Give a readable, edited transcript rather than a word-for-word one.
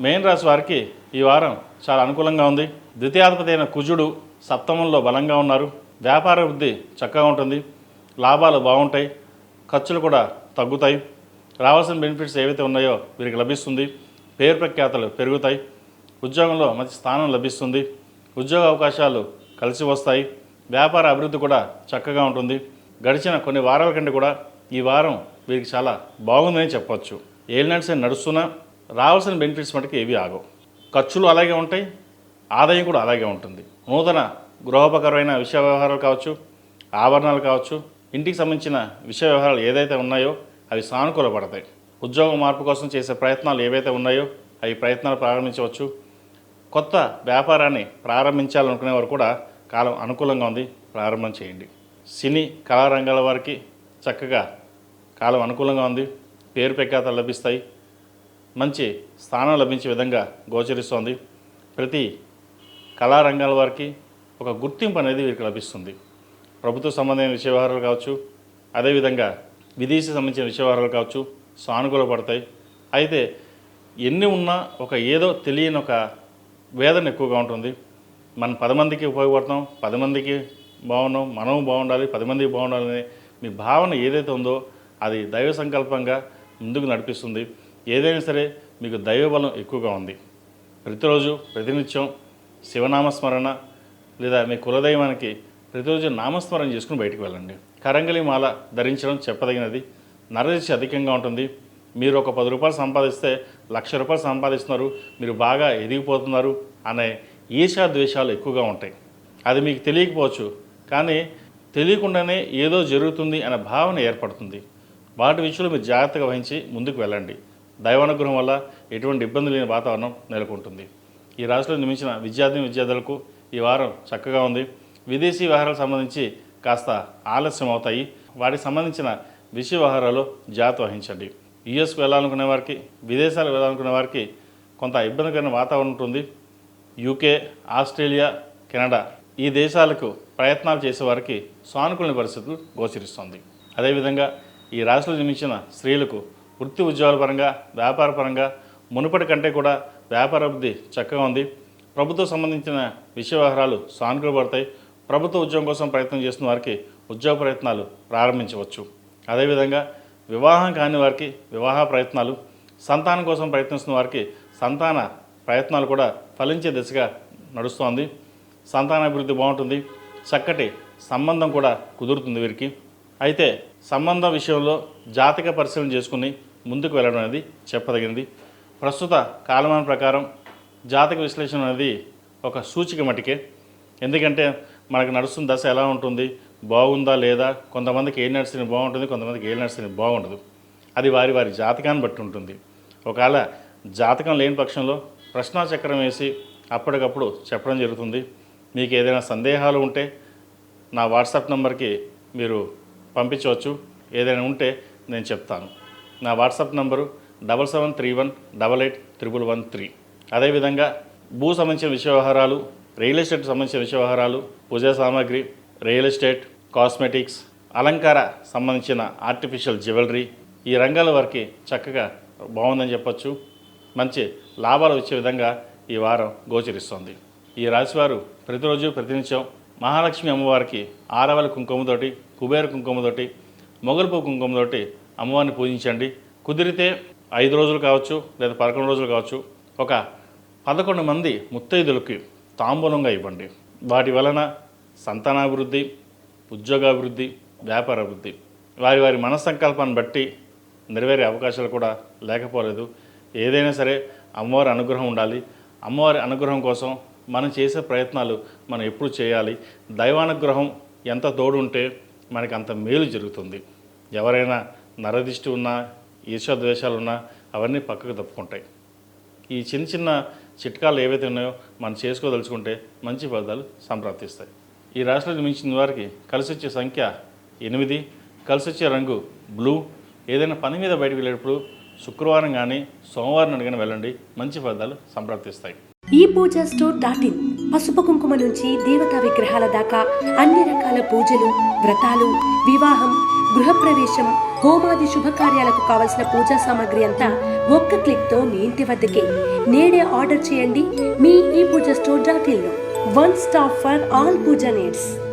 మేన్ రాశి వారికి ఈ వారం చాలా అనుకూలంగా ఉంది. ద్వితీయాధిపతి అయిన కుజుడు సప్తమంలో బలంగా ఉన్నారు. వ్యాపార వృద్ధి చక్కగా ఉంటుంది. లాభాలు బాగుంటాయి. ఖర్చులు కూడా తగ్గుతాయి. రావాల్సిన బెనిఫిట్స్ ఏవైతే ఉన్నాయో వీరికి లభిస్తుంది. పేరు ప్రఖ్యాతలు పెరుగుతాయి. ఉద్యోగంలో మంచి స్థానం లభిస్తుంది. ఉద్యోగ అవకాశాలు కలిసి వస్తాయి. వ్యాపార అభివృద్ధి కూడా చక్కగా ఉంటుంది. గడిచిన కొన్ని వారాల కంటే కూడా ఈ వారం వీరికి చాలా బాగుందని చెప్పవచ్చు. ఏలినాడ్స్ నడుస్తున్నా రావాల్సిన బెనిఫిట్స్ మటుకు ఏవి ఆగవు. ఖర్చులు అలాగే ఉంటాయి, ఆదాయం కూడా అలాగే ఉంటుంది. నూతన గృహోపకరమైన విషయ వ్యవహారాలు కావచ్చు, ఆభరణాలు కావచ్చు, ఇంటికి సంబంధించిన విషయ వ్యవహారాలు ఏదైతే ఉన్నాయో అవి సానుకూలపడతాయి. ఉద్యోగ మార్పు కోసం చేసే ప్రయత్నాలు ఏవైతే ఉన్నాయో అవి ప్రయత్నాలు ప్రారంభించవచ్చు. కొత్త వ్యాపారాన్ని ప్రారంభించాలనుకునే వారు కూడా కాలం అనుకూలంగా ఉంది, ప్రారంభం చేయండి. సినీ కళారంగాల వారికి చక్కగా కాలం అనుకూలంగా ఉంది. పేరు ప్రఖ్యాతలు లభిస్తాయి. మంచి స్థానం లభించే విధంగా గోచరిస్తోంది. ప్రతి కళారంగాల వారికి ఒక గుర్తింపు అనేది వీరికి లభిస్తుంది. ప్రభుత్వ సంబంధమైన విషయ వ్యవహారాలు కావచ్చు, అదేవిధంగా విదేశీ సంబంధించిన విషయ వ్యవహారాలు కావచ్చు, సానుకూలపడతాయి. అయితే ఎన్ని ఉన్నా ఒక ఏదో తెలియని ఒక వేదన ఎక్కువగా ఉంటుంది. మనం 10 మందికి ఉపయోగపడతాం, 10 మందికి బాగున్నాం, మనం బాగుండాలి, 10 మందికి బాగుండాలనే మీ భావన ఏదైతే ఉందో అది దైవ సంకల్పంగా ముందుకు నడిపిస్తుంది. ఏదైనా సరే మీకు దైవబలం ఎక్కువగా ఉంది. ప్రతిరోజు ప్రతినిత్యం శివనామస్మరణ లేదా మీ కులదైవానికి ప్రతిరోజు నామస్మరణ చేసుకుని బయటికి వెళ్ళండి. కరంగలి మాల ధరించడం చెప్పదగినది. నరదిశ అధికంగా ఉంటుంది. మీరు ఒక 10 రూపాయలు సంపాదిస్తే 1,00,000 రూపాయలు సంపాదిస్తున్నారు, మీరు బాగా ఎదిగిపోతున్నారు అనే ఈర్ష్యా ద్వేషాలు ఎక్కువగా ఉంటాయి. అది మీకు తెలియకపోవచ్చు, కానీ తెలియకుండానే ఏదో జరుగుతుంది అనే భావన ఏర్పడుతుంది. వాటి విషయంలో మీరు జాగ్రత్తగా వహించి ముందుకు వెళ్ళండి. దైవానుగ్రహం వల్ల ఎటువంటి ఇబ్బంది లేని వాతావరణం నెలకొంటుంది. ఈ రాశిలో నిర్మించిన విద్యార్థులకు ఈ వారం చక్కగా ఉంది. విదేశీ వ్యవహారాలకు సంబంధించి కాస్త ఆలస్యం అవుతాయి. వాటికి సంబంధించిన విషయ వ్యవహారాల్లో జాగ్రత్త వహించండి. యుఎస్కు వెళ్ళాలనుకునే వారికి, విదేశాలకు వెళ్ళాలనుకునే వారికి కొంత ఇబ్బందికరమైన వాతావరణం ఉంటుంది. యూకే, ఆస్ట్రేలియా, కెనడా ఈ దేశాలకు ప్రయత్నాలు చేసేవారికి సానుకూల పరిస్థితులు గోచరిస్తుంది. అదేవిధంగా ఈ రాశిలో జన్మించిన స్త్రీలకు వృత్తి ఉద్యోగాల పరంగా, వ్యాపార పరంగా మునుపటి కంటే కూడా వ్యాపార అభివృద్ధి చక్కగా ఉంది. ప్రభుత్వం సంబంధించిన విషయ వ్యవహారాలు సానుకూలపడతాయి. ప్రభుత్వ ఉద్యోగం కోసం ప్రయత్నం చేస్తున్న వారికి ఉద్యోగ ప్రయత్నాలు ప్రారంభించవచ్చు. అదేవిధంగా వివాహం కాని వారికి వివాహ ప్రయత్నాలు, సంతానం కోసం ప్రయత్నిస్తున్న వారికి సంతాన ప్రయత్నాలు కూడా ఫలించే దిశగా నడుస్తోంది. సంతానాభివృద్ధి బాగుంటుంది. చక్కటి సంబంధం కూడా కుదురుతుంది వీరికి. అయితే సంబంధం విషయంలో జాతక పరిశీలన చేసుకుని ముందుకు వెళ్ళడం అనేది చెప్పదగినది. ప్రస్తుత కాలమాన ప్రకారం జాతక విశ్లేషణ అనేది ఒక సూచిక మటికే. ఎందుకంటే మనకు నడుస్తున్న దశ ఎలా ఉంటుంది, బాగుందా లేదా, కొంతమందికి ఏ నడిచిన బాగుంటుంది, కొంతమందికి ఏ నడిచిన బాగుండదు. అది వారి వారి జాతకాన్ని బట్టి ఉంటుంది. ఒకవేళ జాతకం లేని పక్షంలో ప్రశ్నాచక్రం వేసి అప్పటికప్పుడు చెప్పడం జరుగుతుంది. మీకు ఏదైనా సందేహాలు ఉంటే నా వాట్సాప్ నెంబర్కి మీరు పంపించవచ్చు. ఏదైనా ఉంటే నేను చెప్తాను. నా వాట్సాప్ నంబరు 7731881113. అదేవిధంగా భూ సంబంధించిన విషయ వ్యవహారాలు, రియల్ ఎస్టేట్ సంబంధించిన విషయ వ్యవహారాలు, పూజా సామాగ్రి, రియల్ ఎస్టేట్, కాస్మెటిక్స్, అలంకార సంబంధించిన ఆర్టిఫిషియల్ జ్యువెలరీ ఈ రంగాల వారికి చక్కగా బాగుందని చెప్పచ్చు. మంచి లాభాలు వచ్చే విధంగా ఈ వారం గోచరిస్తోంది. ఈ రాశివారు ప్రతిరోజు ప్రతినిత్యం మహాలక్ష్మి అమ్మవారికి ఆరవల కుంకుమతోటి, కుబేర కుంకుమతోటి, మొగల్పు కుంకుమతోటి అమ్మవారిని పూజించండి. కుదిరితే 5 రోజులు కావచ్చు లేదా 11 రోజులు కావచ్చు, ఒక 11 మంది ముత్తైదులకి తాంబూలంగా ఇవ్వండి. వాటి వలన సంతానాభివృద్ధి, ఉద్యోగాభివృద్ధి, వ్యాపార అభివృద్ధి వారి వారి మనస్సంకల్పాన్ని బట్టి నెరవేరే అవకాశాలు కూడా లేకపోలేదు. ఏదైనా సరే అమ్మవారి అనుగ్రహం ఉండాలి. అమ్మవారి అనుగ్రహం కోసం మనం చేసే ప్రయత్నాలు మనం ఎప్పుడు చేయాలి. దైవానుగ్రహం ఎంత తోడు ఉంటే మనకి అంత మేలు జరుగుతుంది. ఎవరైనా నరదిష్టి ఉన్నా, ఈర్ష్యాద్వేషాలు ఉన్నా అవన్నీ పక్కకు తప్పుకుంటాయి. ఈ చిన్న చిన్న చిట్కాలు ఏవైతే ఉన్నాయో మనం చేసుకోదలుచుకుంటే మంచి ఫలితాలు సంప్రాప్తిస్తాయి. ఈ రాశిలో జన్మించిన వారికి కలిసి వచ్చే సంఖ్య 8, కలిసి వచ్చే రంగు బ్లూ. ఏదైనా పని మీద బయటకు వెళ్ళేటప్పుడు శుక్రవారం కానీ సోమవారం నాడు కానీ వెళ్ళండి, మంచి ఫలితాలు సంప్రాప్తిస్తాయి. ePoojaStore.in పసుపు కుంకుమ నుంచి దేవతా విగ్రహాల దాకా అన్ని రకాల పూజలు, వ్రతాలు, వివాహం, గృహప్రవేశం, హోమాది శుభకార్యాలకు కావలసిన పూజా సామాగ్రి అంతా ఒక్క క్లిక్తో మీ ఇంటి వద్దకే. నేడే ఆర్డర్ చేయండి మీ ఈ పూజా స్టోర్ .in లో. One stop for all Pooja needs.